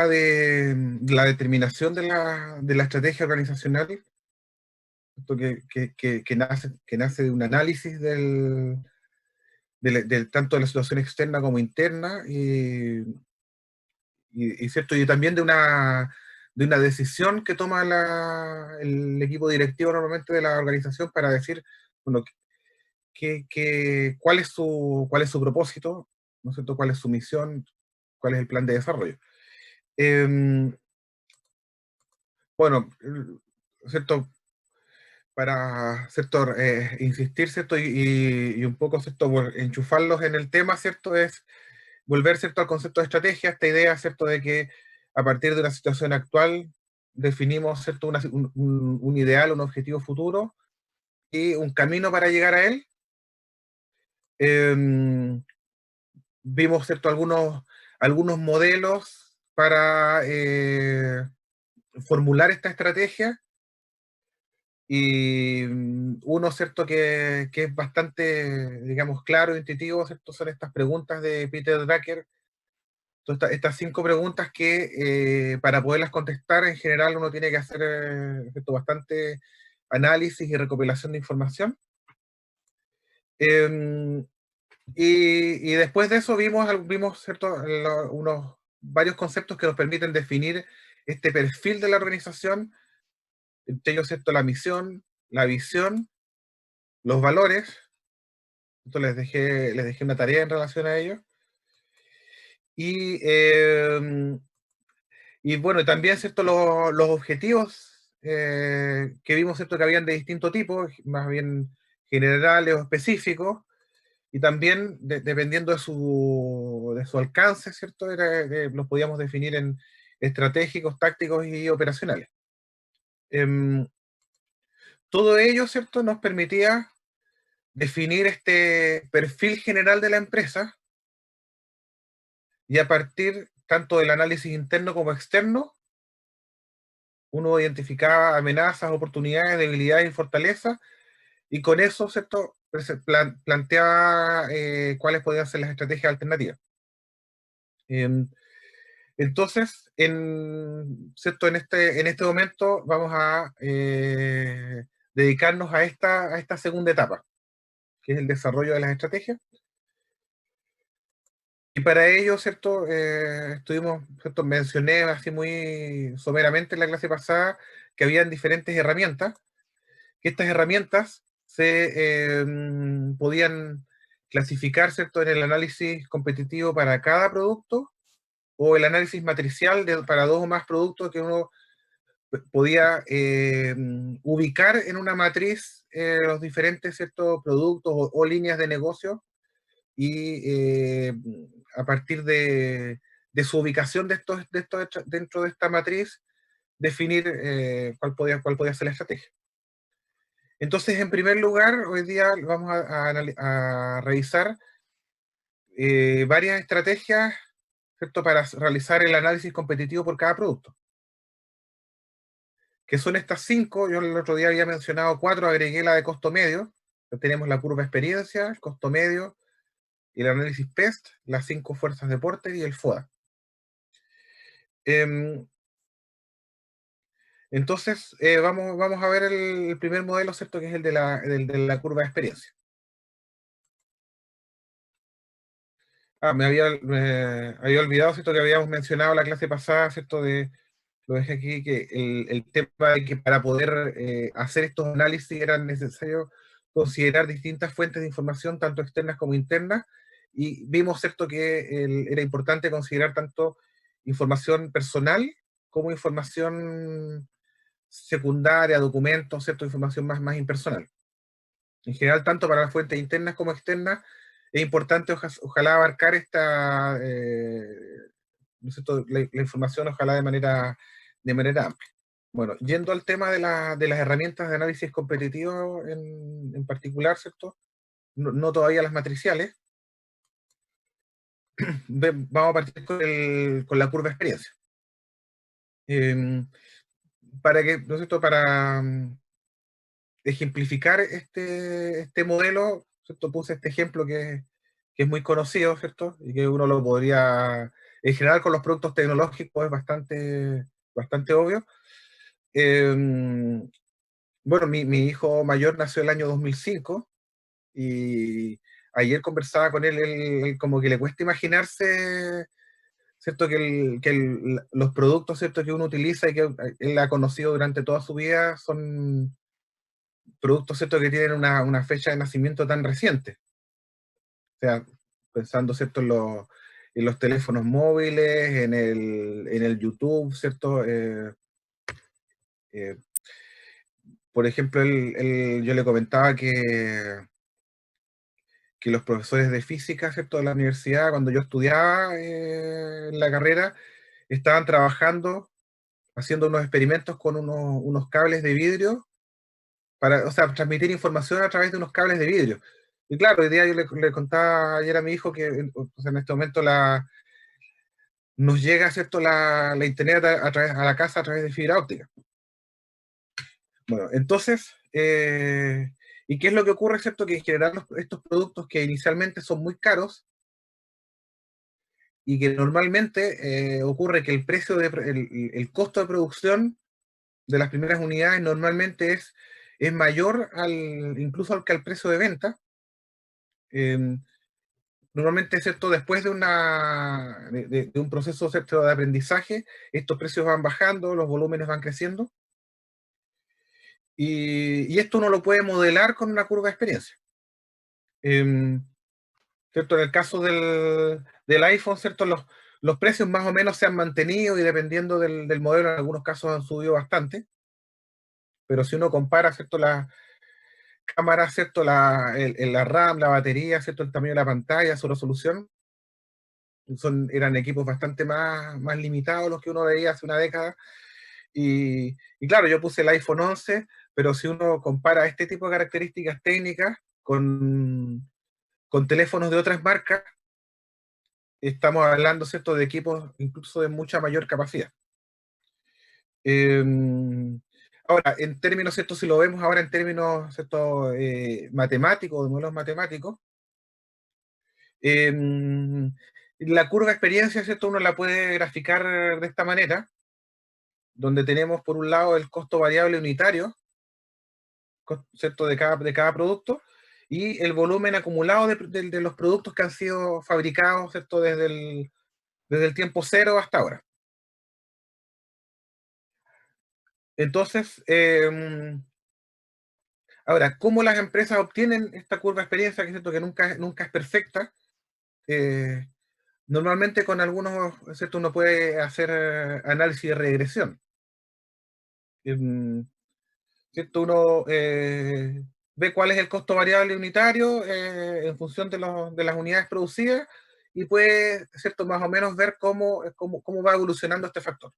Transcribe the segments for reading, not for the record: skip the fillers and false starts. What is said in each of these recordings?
de la determinación de la estrategia organizacional, esto que nace de un análisis tanto de la situación externa como interna, ¿cierto? Y también de una decisión que toma el equipo directivo normalmente de la organización para decir, bueno, cuál es su propósito, ¿no es cierto? ¿Cuál es su misión? ¿Cuál es el plan de desarrollo? Bueno, ¿cierto? Para, ¿cierto? Insistir, ¿cierto? Y un poco, ¿cierto? Por enchufarlos en el tema, ¿cierto? Es volver, ¿cierto? Al concepto de estrategia, esta idea, ¿cierto? De que a partir de la situación actual definimos, ¿cierto? Un ideal, un objetivo futuro y un camino para llegar a él. Vimos, ¿cierto? Algunos modelos para formular esta estrategia. Y uno, ¿cierto? Que es bastante, digamos, claro, intuitivo, ¿cierto? Son estas preguntas de Peter Drucker. Entonces, estas 5 preguntas que para poderlas contestar en general uno tiene que hacer, ¿cierto? Bastante análisis y recopilación de información. Eh, y después de eso vimos ¿cierto? Varios conceptos que nos permiten definir este perfil de la organización, entre ellos, ¿cierto? La misión, la visión, los valores. Esto les dejé una tarea en relación a ello. Y bueno, también, ¿cierto? Los objetivos que vimos, ¿cierto? Que habían de distinto tipo, más bien generales o específicos, y también dependiendo de su alcance, ¿cierto? Los podíamos definir en estratégicos, tácticos y operacionales. Em, Todo ello, ¿cierto? Nos permitía definir este perfil general de la empresa, y a partir tanto del análisis interno como externo, uno identificaba amenazas, oportunidades, debilidades y fortalezas, y con eso, ¿cierto? Planteaba cuáles podían ser las estrategias alternativas. Entonces, ¿cierto? En este momento vamos a dedicarnos a esta segunda etapa, que es el desarrollo de las estrategias. Y para ello, ¿cierto? ¿Cierto? Mencioné así muy someramente en la clase pasada que habían diferentes herramientas, que estas herramientas se podían clasificar, ¿cierto? En el análisis competitivo para cada producto, o el análisis matricial para 2 o más productos que uno podía ubicar en una matriz los diferentes, ¿cierto? Productos o líneas de negocio, y a partir de su ubicación dentro de esta matriz, definir cuál podía ser la estrategia. Entonces, en primer lugar, hoy día vamos a revisar varias estrategias, ¿cierto? Para realizar el análisis competitivo por cada producto. Que son estas 5, yo el otro día había mencionado 4, agregué la de costo medio. Tenemos la curva experiencia, el costo medio, y el análisis PEST, las 5 fuerzas de Porter y el FODA. Entonces, vamos a ver el primer modelo, ¿cierto? Que es el de la curva de experiencia. Había olvidado, ¿cierto? Que habíamos mencionado la clase pasada, ¿cierto? Lo dejé aquí, que el tema de que para poder hacer estos análisis era necesario considerar distintas fuentes de información, tanto externas como internas, y vimos, ¿cierto? Que era importante considerar tanto información personal como información secundaria, documentos, ¿cierto? Información más impersonal. En general, tanto para las fuentes internas como externas, es importante ojalá abarcar ¿no es cierto? La información, ojalá de manera amplia. Bueno, yendo al tema de las herramientas de análisis competitivo en particular, ¿cierto? No todavía las matriciales. Vamos a partir con la curva de experiencia. Para que, ¿no es cierto? Para ejemplificar este modelo, ¿cierto? Puse este ejemplo que es muy conocido, ¿cierto? Y que uno lo podría En general con los productos tecnológicos es bastante obvio. Eh, bueno, mi hijo mayor nació el año 2005 y ayer conversaba con él, él como que le cuesta imaginarse, ¿cierto? Los productos, ¿cierto? Que uno utiliza y que él ha conocido durante toda su vida son productos, ¿cierto? Que tienen una fecha de nacimiento tan reciente. O sea, pensando, ¿cierto? En los teléfonos móviles, en el YouTube, ¿cierto? Eh, por ejemplo, yo le comentaba que los profesores de física, ¿cierto? De la universidad, cuando yo estudiaba en la carrera, estaban trabajando, haciendo unos experimentos con unos cables de vidrio para, o sea, transmitir información a través de unos cables de vidrio. Y claro, hoy día yo le contaba ayer a mi hijo que pues, en este momento nos llega, ¿cierto? La internet a la casa a través de fibra óptica. Bueno, entonces, ¿y qué es lo que ocurre, ¿cierto? Que en general estos productos que inicialmente son muy caros y que normalmente ocurre que el precio el costo de producción de las primeras unidades normalmente es mayor incluso al que al precio de venta. Eh, Normalmente, ¿cierto? Después de un proceso, ¿cierto? De aprendizaje, estos precios van bajando, los volúmenes van creciendo, y esto uno lo puede modelar con una curva de experiencia. Eh, ¿Cierto? En el caso del iPhone, ¿cierto? Los precios más o menos se han mantenido y dependiendo del modelo, en algunos casos han subido bastante, pero si uno compara, ¿cierto? La cámara, ¿cierto? La RAM, la batería, ¿cierto? El tamaño de la pantalla, su resolución, eran equipos bastante más limitados los que uno veía hace una década. Y claro, yo puse el iPhone 11, pero si uno compara este tipo de características técnicas con teléfonos de otras marcas, estamos hablando, ¿cierto?, de equipos incluso de mucha mayor capacidad. Eh, Ahora, en términos, ¿cierto?, si lo vemos ahora en términos, ¿cierto?, matemáticos, de modelos matemáticos, eh, la curva de experiencia, ¿cierto?, uno la puede graficar de esta manera, donde tenemos por un lado el costo variable unitario, ¿cierto?, de cada producto, y el volumen acumulado de los productos que han sido fabricados, ¿cierto?, desde el tiempo cero hasta ahora. Entonces, ahora, ¿cómo las empresas obtienen esta curva de experiencia, que es cierto que nunca es perfecta? Eh, Normalmente con algunos, ¿cierto? Uno puede hacer análisis de regresión. Em, ¿Cierto? Uno ve cuál es el costo variable unitario en función de las unidades producidas y puede, ¿cierto? Más o menos ver cómo va evolucionando este factor.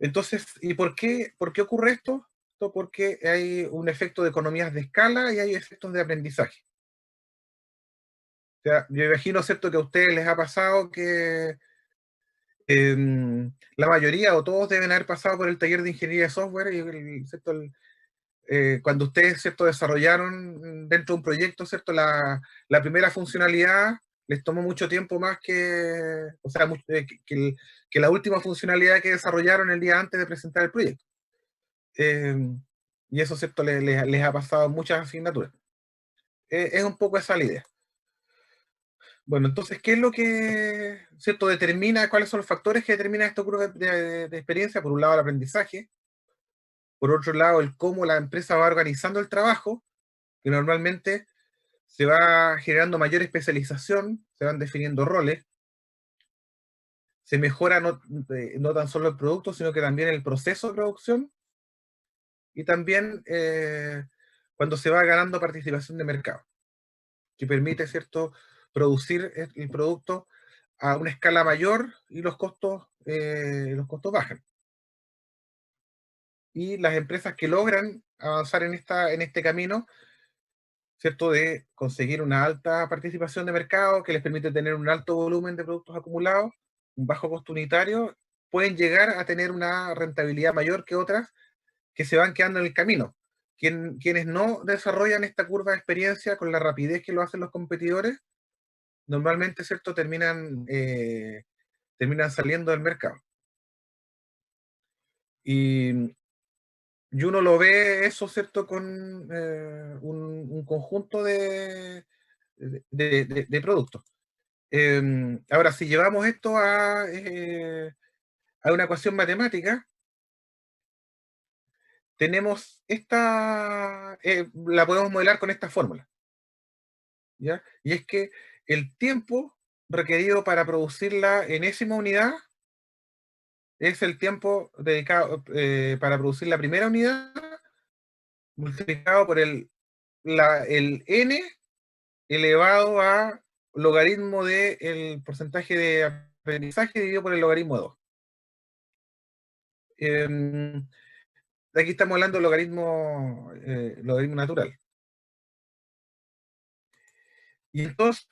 Entonces, ¿y por qué ocurre esto? Esto porque hay un efecto de economías de escala y hay efectos de aprendizaje. O sea, yo imagino, ¿cierto?, que a ustedes les ha pasado que la mayoría o todos deben haber pasado por el taller de ingeniería de software y ¿cierto? Cuando ustedes, ¿cierto?, desarrollaron dentro de un proyecto, ¿cierto?, la primera funcionalidad les tomó mucho tiempo más o sea, que la última funcionalidad que desarrollaron el día antes de presentar el proyecto. Eh, y eso, ¿cierto?, les ha pasado en muchas asignaturas. Es un poco esa la idea. Bueno, entonces, ¿qué es lo que, cierto, determina, cuáles son los factores que determinan esta curva de experiencia? Por un lado, el aprendizaje, por otro lado, el cómo la empresa va organizando el trabajo, que normalmente se va generando mayor especialización, se van definiendo roles, se mejora no tan solo el producto, sino que también el proceso de producción y también cuando se va ganando participación de mercado, que permite, ¿cierto?, producir el producto a una escala mayor y los costos bajan. Y las empresas que logran avanzar en este camino, ¿cierto?, de conseguir una alta participación de mercado que les permite tener un alto volumen de productos acumulados, un bajo costo unitario, pueden llegar a tener una rentabilidad mayor que otras que se van quedando en el camino. Quienes no desarrollan esta curva de experiencia con la rapidez que lo hacen los competidores, normalmente, ¿cierto?, terminan saliendo del mercado. Y, y uno lo ve eso, ¿cierto?, con un conjunto de productos. Ahora, si llevamos esto a una ecuación matemática, tenemos la podemos modelar con esta fórmula, ¿ya? Y es que el tiempo requerido para producir la enésima unidad es el tiempo dedicado para producir la primera unidad multiplicado por el n elevado a logaritmo del porcentaje de aprendizaje dividido por el logaritmo de 2. Aquí estamos hablando de logaritmo natural. Y entonces,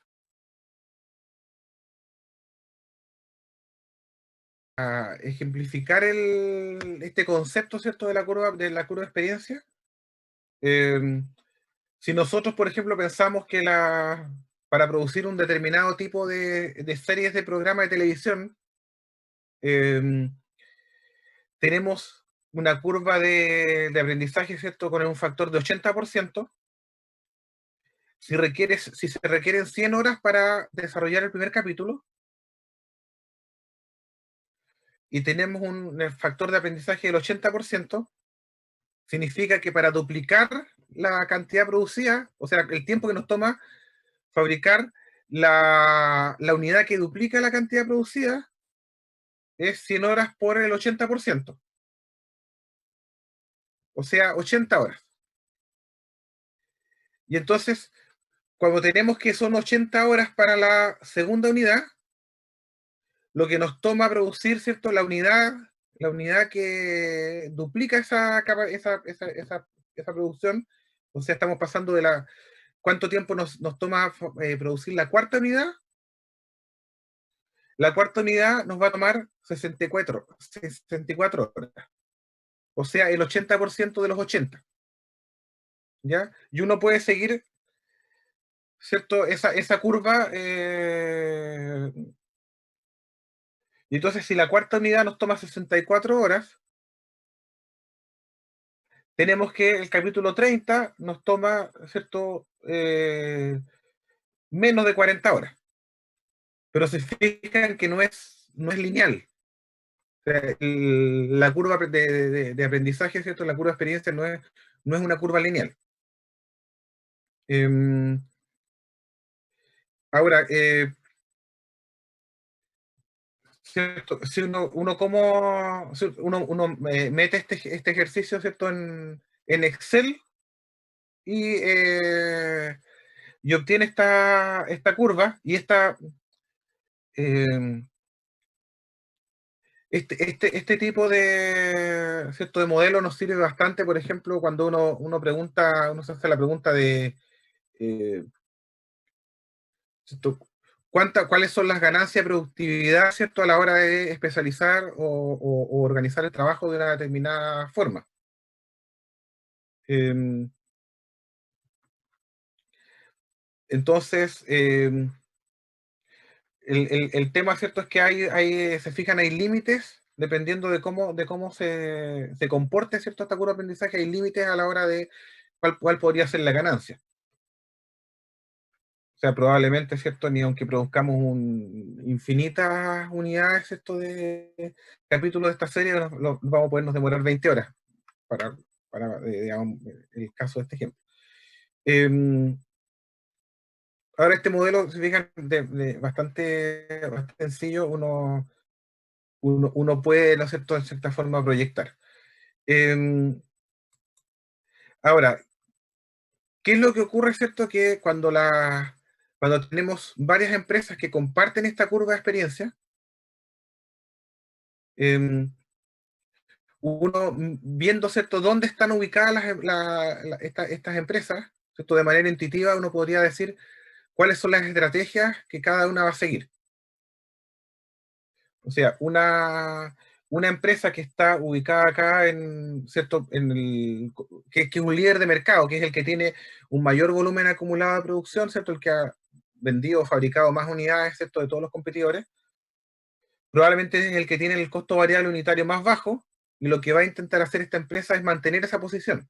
a ejemplificar este concepto, ¿cierto?, de la curva de experiencia, eh, si nosotros, por ejemplo, pensamos que para producir un determinado tipo de series de programa de televisión, eh, tenemos una curva de aprendizaje, ¿cierto?, con un factor de 80%. Si se requieren 100 horas para desarrollar el primer capítulo, y tenemos un factor de aprendizaje del 80%, significa que para duplicar la cantidad producida, o sea, el tiempo que nos toma fabricar la unidad que duplica la cantidad producida, es 100 horas por el 80%, o sea, 80 horas. Y entonces, cuando tenemos que son 80 horas para la segunda unidad, lo que nos toma producir, ¿cierto?, la unidad que duplica esa producción, o sea, estamos pasando ¿cuánto tiempo nos toma producir la cuarta unidad? La cuarta unidad nos va a tomar 64 horas, o sea, el 80% de los 80, ¿ya? Y uno puede seguir, ¿cierto?, esa curva, y entonces si la cuarta unidad nos toma 64 horas, tenemos que el capítulo 30 nos toma, ¿cierto?, menos de 40 horas. Pero se fijan que no es lineal. O sea, la curva de aprendizaje, ¿cierto?, la curva de experiencia no es una curva lineal. Ahora, ¿cierto? Si uno mete este ejercicio, ¿cierto?, en Excel, y, y obtiene esta curva, y eh, este tipo ¿cierto?, de modelo nos sirve bastante, por ejemplo, cuando uno se hace la pregunta de, eh, ¿cierto?, ¿cuáles son las ganancias de productividad, ¿cierto?, a la hora de especializar o organizar el trabajo de una determinada forma? Eh, entonces, el tema, ¿cierto?, es que se fijan, hay límites, dependiendo de cómo se comporte, ¿cierto?, esta curva de aprendizaje, hay límites a la hora de cuál podría ser la ganancia. O sea, probablemente, ¿cierto?, ni aunque produzcamos infinitas unidades, ¿cierto?, de capítulos de esta serie, vamos a podernos demorar 20 horas para, digamos, el caso de este ejemplo. Ahora, este modelo, se fijan, bastante sencillo, uno puede, ¿no es cierto?, de cierta forma proyectar. Ahora, ¿qué es lo que ocurre, cierto? Que cuando tenemos varias empresas que comparten esta curva de experiencia, em, uno viendo, ¿cierto?, dónde están ubicadas estas empresas, ¿cierto?, de manera intuitiva, uno podría decir cuáles son las estrategias que cada una va a seguir. O sea, una empresa que está ubicada acá ¿cierto?, que es un líder de mercado, que es el que tiene un mayor volumen acumulado de producción, ¿cierto?, vendido o fabricado más unidades, ¿cierto?, de todos los competidores, probablemente es el que tiene el costo variable unitario más bajo, y lo que va a intentar hacer esta empresa es mantener esa posición.